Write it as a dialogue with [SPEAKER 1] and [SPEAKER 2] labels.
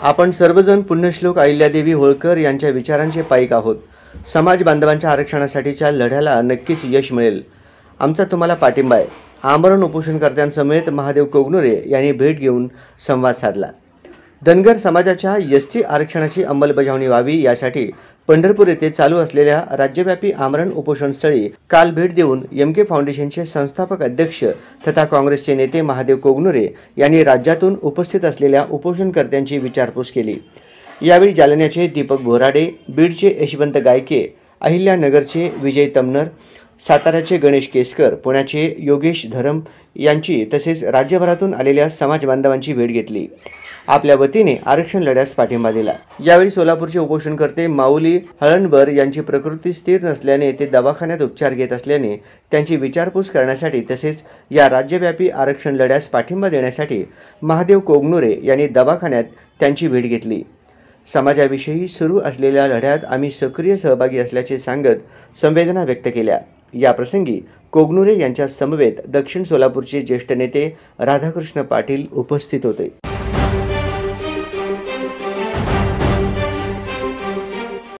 [SPEAKER 1] आपण सर्वजण पुण्यश्लोक अहिल्यादेवी होळकर यांच्या विचारांचे पाईक आहोत। समाज बांधवांच्या आरक्षणासाठीच्या लढ्याला नक्कीच यश मिळेल। आमचा तुम्हाला पाठिंबा आहे। आमरण उपोषणकर्त्यांसमेत महादेव कोगनुरे यांनी भेट घेऊन संवाद साधला। धनगर समाजाच्या एसटी आरक्षणाची अंमलबजावणी व्हावी यासाठी पंढरपूर येथे चालू असलेल्या राज्यव्यापी आमरण उपोषणस्थळी काल भेट देऊन एमके फाउंडेशनचे संस्थापक अध्यक्ष तथा काँग्रेसचे नेते महादेव कोगनुरे यांनी राज्यातून उपस्थित असलेल्या उपोषणकर्त्यांची विचारपूस केली। यावेळी जालन्याचे दीपक बोराडे, बीडचे यशवंत गायके, अहिल्यानगरचे विजय तमनर, साताऱ्याचे गणेश केसकर, पुण्याचे योगेश धरम यांची तसेच राज्यभरातून आलेल्या समाज बांधवांची भेट घेतली। आपल्या वतीने आरक्षण लढ्यास पाठिंबा दिला। यावेळी सोलापूरचे उपोषणकर्ते माऊली हळणबर यांची प्रकृती स्थिर नसल्याने ते दवाखान्यात उपचार घेत असल्याने त्यांची विचारपूस करण्यासाठी तसेच या राज्यव्यापी आरक्षण लढ्यास पाठिंबा देण्यासाठी महादेव कोगनुरे यांनी दवाखान्यात त्यांची भेट घेतली। समाजाविषयी सुरू असलेल्या लढ्यात आम्ही सक्रिय सहभागी असल्याचे सांगत संवेदना व्यक्त केल्या। या प्रसंगी कोगनुरे यांच्या समवेत दक्षिण सोलापूरचे ज्येष्ठ नेते राधाकृष्ण पाटील उपस्थित होते।